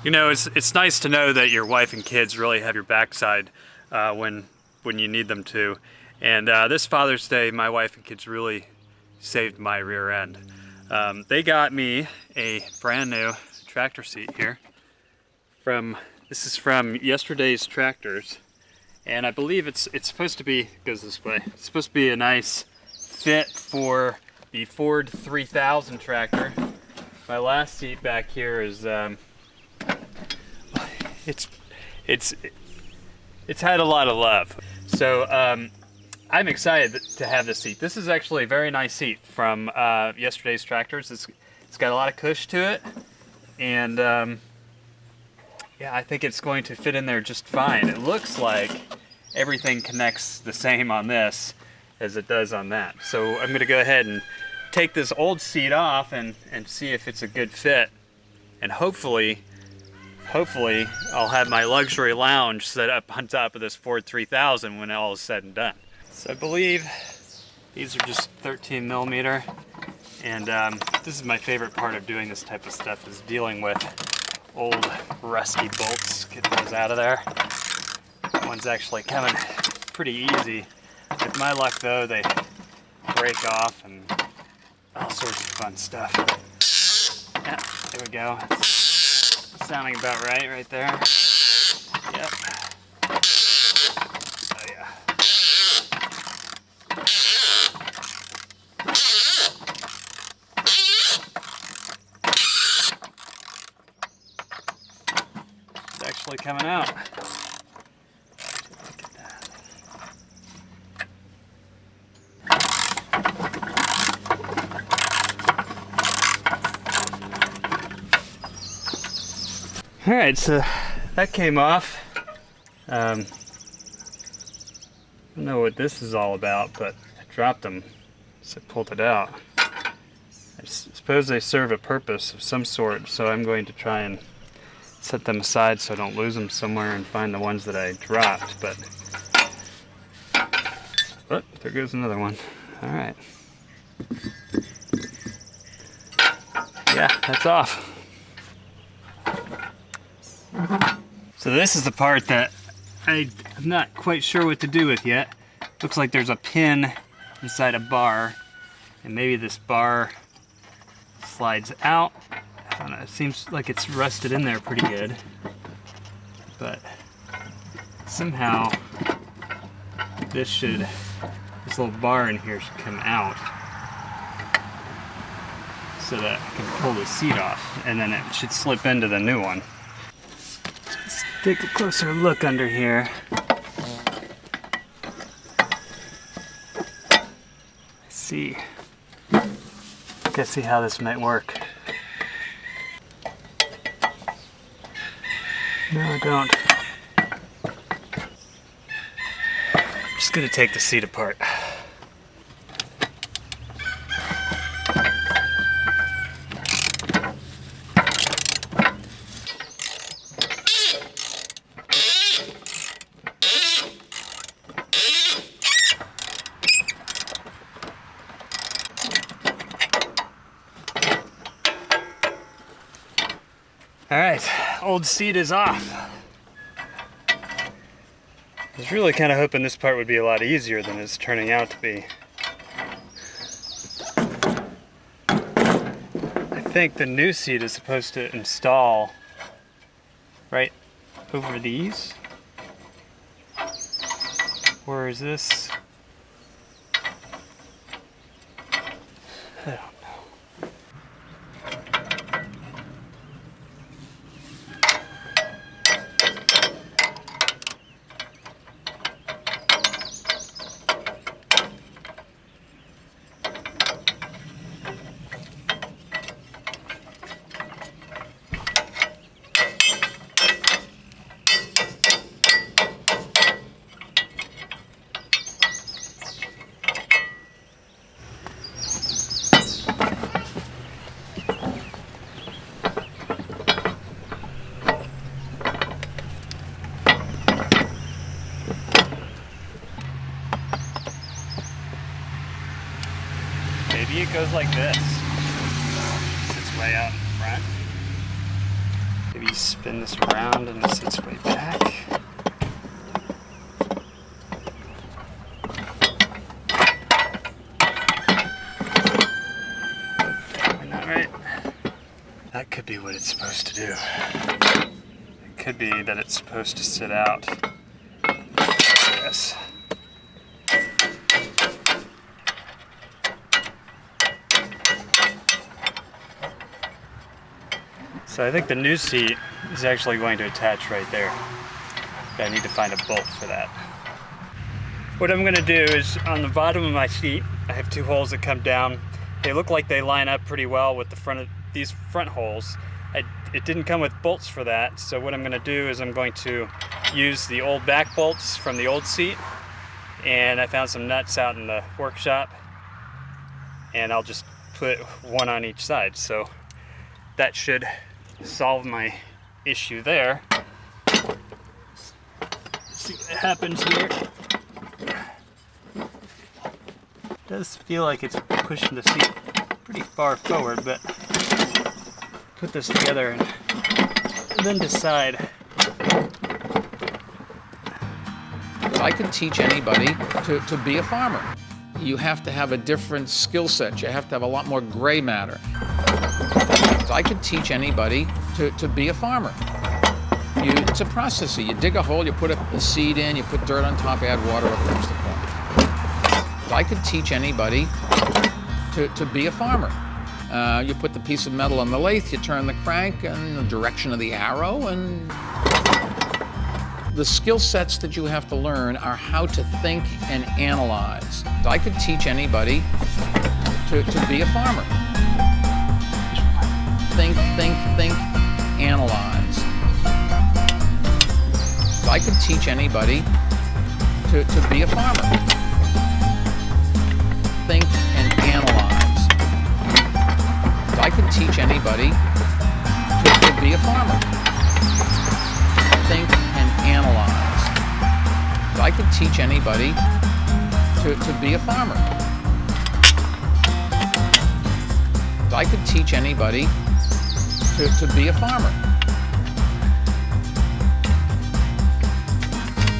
You know, it's nice to know that your wife and kids really have your backside when you need them to. And this Father's Day, my wife and kids really saved my rear end. They got me a brand new tractor seat here. This is from yesterday's tractors, and I believe it's supposed to be, goes this way. It's supposed to be a nice fit for the Ford 3000 tractor. My last seat back here is it's had a lot of love. So I'm excited to have this seat. This is actually a very nice seat from yesterday's tractors. It's got a lot of cush to it, and yeah, I think it's going to fit in there just fine. It looks like everything connects the same on this as it does on that. So I'm going to go ahead and take this old seat off and see if it's a good fit, and hopefully I'll have my luxury lounge set up on top of this Ford 3000 when all is said and done. So I believe these are just 13 millimeter, and this is my favorite part of doing this type of stuff, is dealing with old rusty bolts, getting those out of there. That one's actually coming pretty easy. With my luck though, they break off and all sorts of fun stuff. Yeah, there we go. Sounding about right there. Yep. Oh yeah. It's actually coming out. Look at that. All right, so that came off. I don't know what this is all about, but I dropped them, so I pulled it out. I suppose they serve a purpose of some sort, so I'm going to try and set them aside so I don't lose them somewhere and find the ones that I dropped. But oh, there goes another one. All right. Yeah, that's off. So this is the part that I'm not quite sure what to do with yet. Looks like there's a pin inside a bar, and maybe this bar slides out. I don't know, it seems like it's rusted in there pretty good, but somehow this little bar in here should come out so that I can pull the seat off, and then it should slip into the new one. Let's take a closer look under here. Let's see. Let's see how this might work. No, I don't. I'm just gonna take the seat apart. All right, old seat is off. I was really kind of hoping this part would be a lot easier than it's turning out to be. I think the new seat is supposed to install right over these. Or is this? I don't know. Maybe it goes like this. Sits way out in front. Maybe spin this around and it sits way back. Not right. That could be what it's supposed to do. It could be that it's supposed to sit out. Yes. So I think the new seat is actually going to attach right there. I need to find a bolt for that. What I'm going to do is on the bottom of my seat, I have two holes that come down. They look like they line up pretty well with the front of these front holes. It didn't come with bolts for that, so what I'm going to do is I'm going to use the old back bolts from the old seat, and I found some nuts out in the workshop, and I'll just put one on each side. So that should solve my issue there. Let's see what happens here. It does feel like it's pushing the seat pretty far forward, but put this together and then decide. I could teach anybody to be a farmer. You have to have a different skill set. You have to have a lot more gray matter. I could teach anybody to be a farmer. It's a process. You dig a hole, you put a seed in, you put dirt on top, add water, up comes the corn. I could teach anybody to be a farmer. You put the piece of metal on the lathe, you turn the crank in the direction of the arrow, and the skill sets that you have to learn are how to think and analyze. I could teach anybody to be a farmer. Think, analyze. I could teach anybody to be a farmer. Think and analyze. I could teach anybody to be a farmer. Think and analyze. I could teach anybody to be a farmer. I could teach anybody to be a farmer.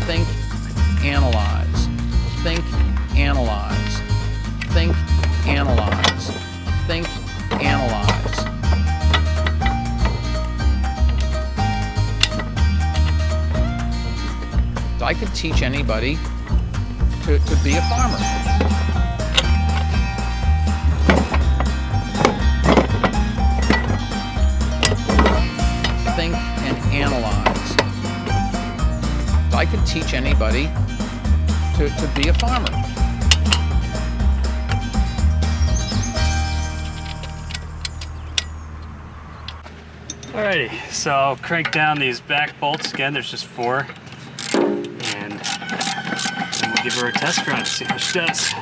Think, analyze. Think, analyze. Think, analyze. Think, analyze. I could teach anybody to be a farmer. Think and analyze. I could teach anybody to be a farmer. Alrighty, so I'll crank down these back bolts again. There's just 4, and we'll give her a test run to see how she does.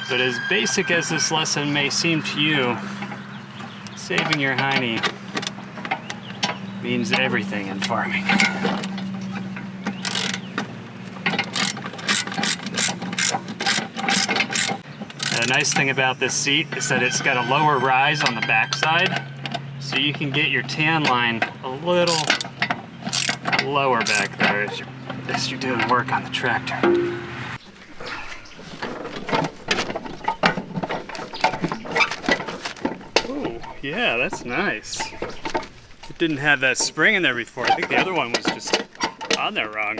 But as basic as this lesson may seem to you, saving your hiney means everything in farming. And the nice thing about this seat is that it's got a lower rise on the backside, so you can get your tan line a little lower back there as you're doing work on the tractor. Yeah, that's nice. It didn't have that spring in there before. I think the other one was just on there wrong.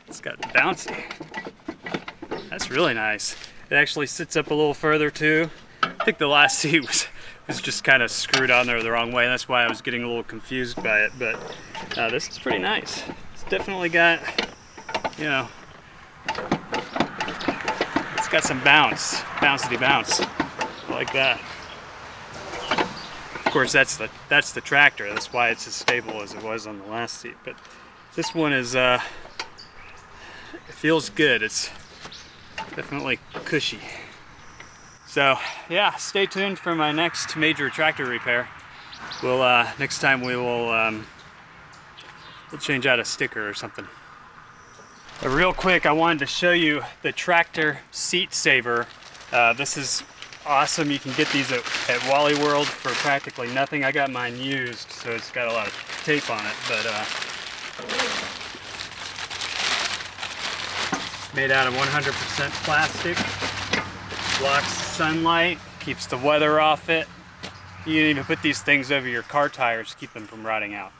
It's got bouncy. That's really nice. It actually sits up a little further too. I think the last seat was just kind of screwed on there the wrong way. That's why I was getting a little confused by it. But this is pretty nice. It's definitely got, you know, it's got some bounce, bouncy bounce. I like that. Of course, that's the tractor. That's why it's as stable as it was on the last seat. But this one is, it feels good. It's definitely cushy. So yeah, stay tuned for my next major tractor repair. We'll next time we'll change out a sticker or something. But real quick, I wanted to show you the tractor seat saver This is awesome. You can get these at Wally World for practically nothing. I got mine used, so it's got a lot of tape on it, but made out of 100% plastic. Blocks sunlight, keeps the weather off it. You can even put these things over your car tires to keep them from rotting out.